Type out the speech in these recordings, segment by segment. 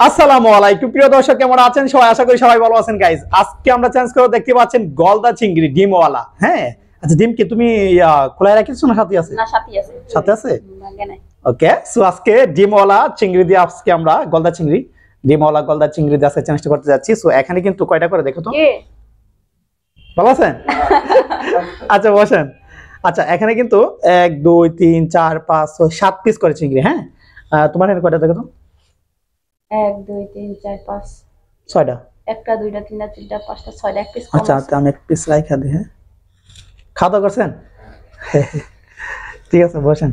আসসালামু আলাইকুম প্রিয় দর্শক, কেমন আছেন সবাই? আশা করি সবাই ভালো আছেন গাইস। আজকে আমরা চেঞ্জ করে দেখতে পাচ্ছেন গলদা চিংড়ি ডিমওয়ালা। হ্যাঁ, আচ্ছা ডিম কি তুমি খোলা রাখিছো না সাথে আছে? না, সাথে আছে। সাথে আছে? ভাঙে নাই। ওকে, সো আজকে ডিমওয়ালা চিংড়ি দিয়ে আজকে আমরা গলদা চিংড়ি ডিমওয়ালা গলদা চিংড়ি দিয়ে আজকে চেঞ্জ করতে যাচ্ছি। সো এখানে কিন্তু কয়টা করে দেখো তো? কে ভালো আছেন? আচ্ছা বসেন। আচ্ছা এখানে কিন্তু 1 2 3 4 5 6 7 পিস করে চিংড়ি। হ্যাঁ, তোমার এখানে কয়টা দেখো তো? 1 2 3 4 5 6টা। একটা দুইটা তিনটা চারটা পাঁচটা ছয়টা এক পিস। আচ্ছা আমি এক পিস রাইখা দিই। হ্যাঁ, খাওয়া দাওয়া করছেন? ঠিক আছে বসেন।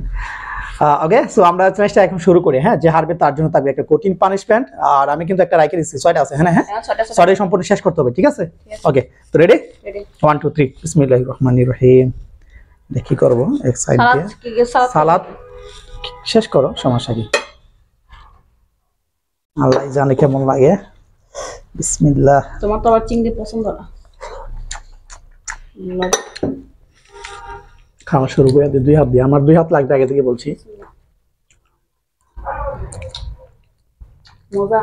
ওকে, সো আমরা চ্যালেঞ্জটা এখন শুরু করি। হ্যাঁ, যে হারবে তার জন্য থাকবে একটা কঠিন পানিশমেন্ট। আর আমি কিন্তু একটা রাইখে দিচ্ছি, 6টা আছে। হ্যাঁ হ্যাঁ, ছয়টা 6টাই সম্পূর্ণ শেষ করতে হবে। ঠিক আছে? ওকে, তো রেডি? রেডি। 1 2 3 বিসমিল্লাহির রহমানির রহিম। দেখি করব এক সাইড দিয়ে সালাদ শেষ করো, সমস্যা কি? আল্লাহ জানে কেমন লাগে। বিসমিল্লাহ। তোমার তো আবার চিংড়ি পছন্দ না। খাওয়া শুরু করে দিই 2 হাত দিয়ে। আমার 2 হাত লাগবে আগে থেকে বলছি। মজা।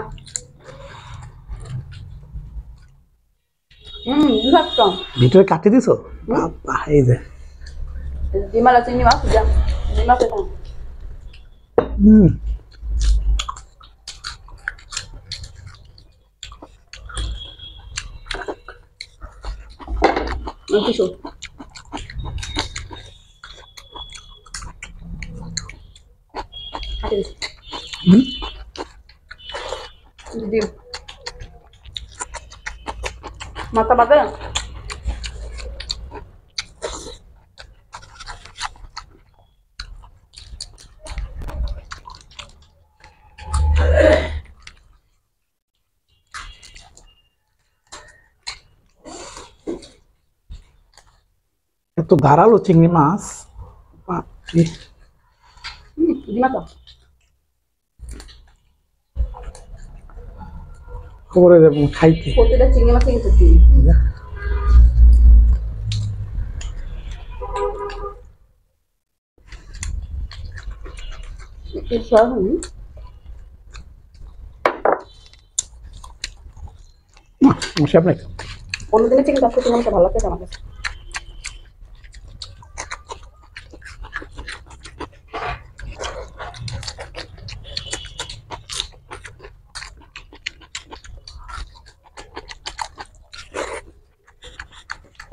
একদম ভিতরে কাটি দিছো? বাবা, এই যে ডিমালা চিংড়ি মাছ যা ডিমা পেতাম। কিছু ডিম মাথা বাদে এত ধারালো চিংড়ি মাছ, বাপরে। ডিমা তো খবরে দেব খাইতে। প্রতিটা চিংড়ি মাছ কিন্তু ডিম। অন্যদিনের চিকেন কাজ করতে আমার ভালো লাগছে আমার কাছে।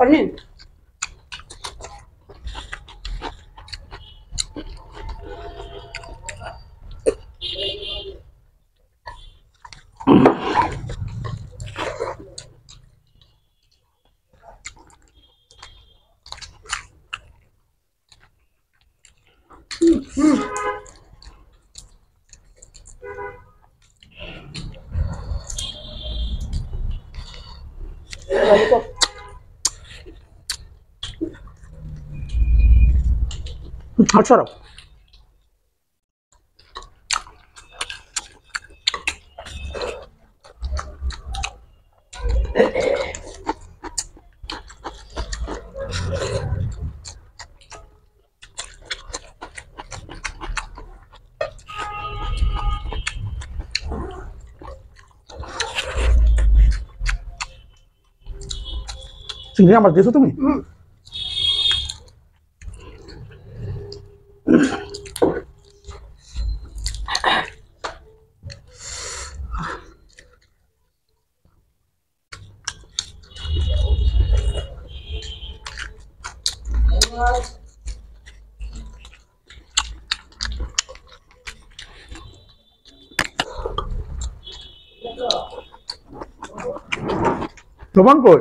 অনিন আচ্ছা চিংড়ি আমার দিয়েছো তুমি? প্রমাণ কই?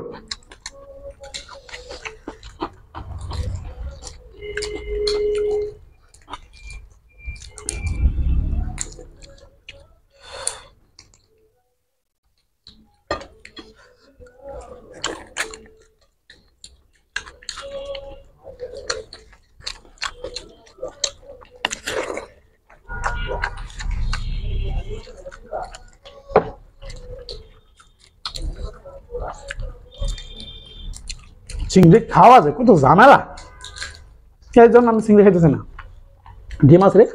চিংড়ি খাওয়া যায়, কত ঝামেলা। সেই জন্য আমি চিংড়ি খাইতেছি না। ডিম আছে রে।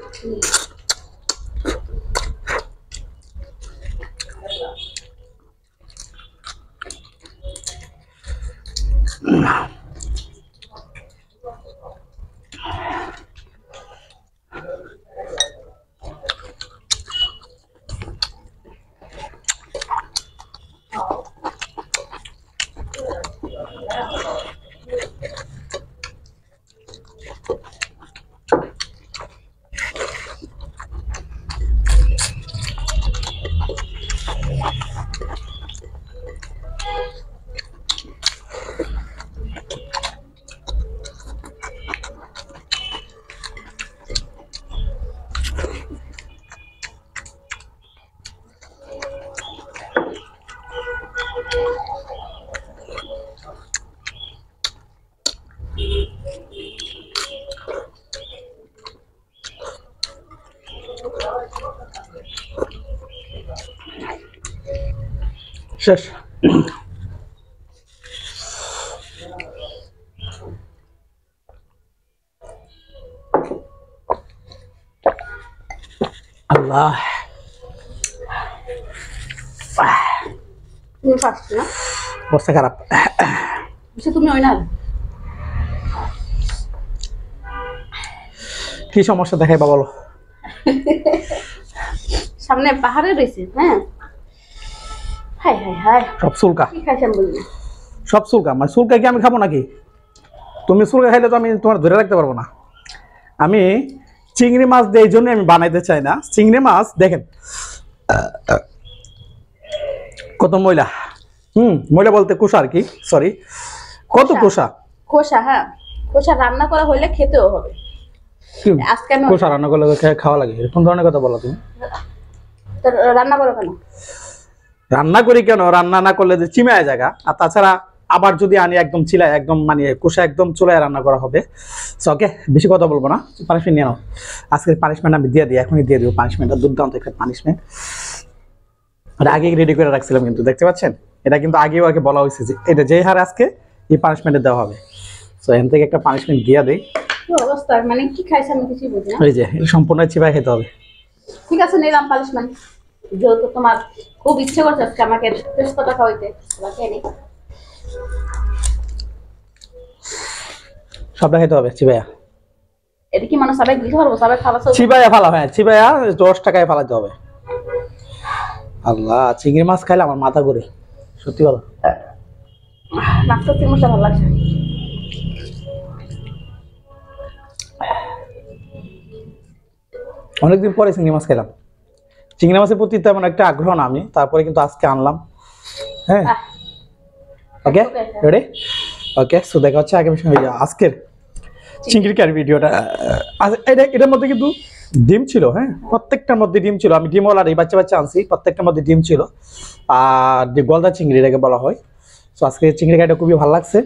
শেষ। আল্লাহ তুমি ফার্স্ট না অবস্থা খারাপ। তুমি ওই না কি সমস্যা দেখাই বা বলো। সামনে পাহাড়ে রয়েছে। হ্যাঁ হাই হাই হাই সব চুলকা, কি খাইছেন বলবি? সব চুলকা। মানে চুলকা কি আমি খাবো নাকি? তুমি চুলকা খাইলে তো আমি তোমার ধরে রাখতে পারবো না। আমি চিংড়ি মাছ দিয়ে এই জন্য আমি বানাইতে চাই না। চিংড়ি মাছ দেখেন কত ময়লা। ময়লা বলতে কুসা আর কি, সরি, কত কুসা। খোসা, হ্যাঁ খোসা রান্না করা হইলে খেতেও হবে। আজকে আমি কুসা রান্না করলে খাওয়া লাগে, এরকম ধরনের কথা বলো তুমি। তো রান্না করো কেন? রান্না করি কেন? রান্না না করলে যে চিমায় জায়গা। আর তাছাড়া আবার যদি আনি একদম চিলায়, একদম মানে কুসা একদম চুলায় রান্না করা হবে। ওকে, বেশি কথা বলবো না, পানিশমেন্ট নিয়ে নাও। আজকের পানিশমেন্ট আমি দিয়ে দিই, এখনই দিয়ে দিব পানিশমেন্টটা। দুর্দান্ত একটা পানিশমেন্ট। এটা আগে রেডি করে রাখছিলাম, কিন্তু দেখতে পাচ্ছেন এটা কিন্তু আগেও আগে বলা হয়েছে যে এটা যেই হার আজকে এই পানিশমেন্টে দেওয়া হবে। সো এখান থেকে একটা পানিশমেন্ট দিয়ে দেই। কি অবস্থা, মানে কি খাইছে আমি কিছুই বুঝি না। এই যে এটা সম্পূর্ণ চিবাই খেতে হবে। ঠিক আছে, নিলাম পানিশমেন্ট। যেহেতু তোমার খুব ইচ্ছে করছে আজকে আমাকে তেজপাতা খাওয়াইতে, খেয়ে নি। সবটা খেতে হবে চিবাইয়া। এটা কি মানুষ সবাই দিতে পারবো? সবাই খাওয়া চিবাইয়া ফালা, হ্যাঁ চিবাইয়া 10 টাকায় ফালাতে হবে। আল্লাহ, চিংড়ি মাছ খাইলে আমার মাথা ঘুরে, সত্যি বলো। মাছটা চিংড়ি ভালো লাগছে। অনেকদিন পরে চিংড়ি মাছ খেলাম। চিংড়ি মাছের প্রতি তেমন একটা আগ্রহ না আমি, তারপরে কিন্তু আজকে আনলাম। হ্যাঁ ওকে রেডি। ওকে, সো দেখা হচ্ছে আগামী সময় আজকের চিংড়ি কারি ভিডিওটা। এটার মধ্যে কিন্তু ডিম ছিল। হ্যাঁ, প্রত্যেকটার মধ্যে ডিম ছিল। আমি ডিমওয়ালার এই বাচ্চা বাচ্চা আনছি, প্রত্যেকটার মধ্যে ডিম ছিল। আর যে গলদা চিংড়ি এটাকে বলা হয়। সো আজকে চিংড়ি কারিটা খুবই ভালো লাগছে।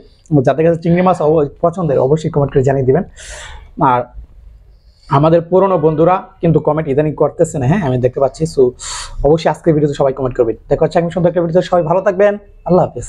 যাদের কাছে চিংড়ি মাছ পছন্দের অবশ্যই কমেন্ট করে জানিয়ে দিবেন। আর আমাদের পুরনো বন্ধুরা কিন্তু কমেন্ট ইদানিং করতেছে না, হ্যাঁ আমি দেখতে পাচ্ছি। সো অবশ্যই আজকের ভিডিওতে সবাই কমেন্ট করবেন। দেখা হচ্ছে আগামী সুন্দর একটা ভিডিওতে। সবাই ভালো থাকবেন, আল্লাহ হাফেজ।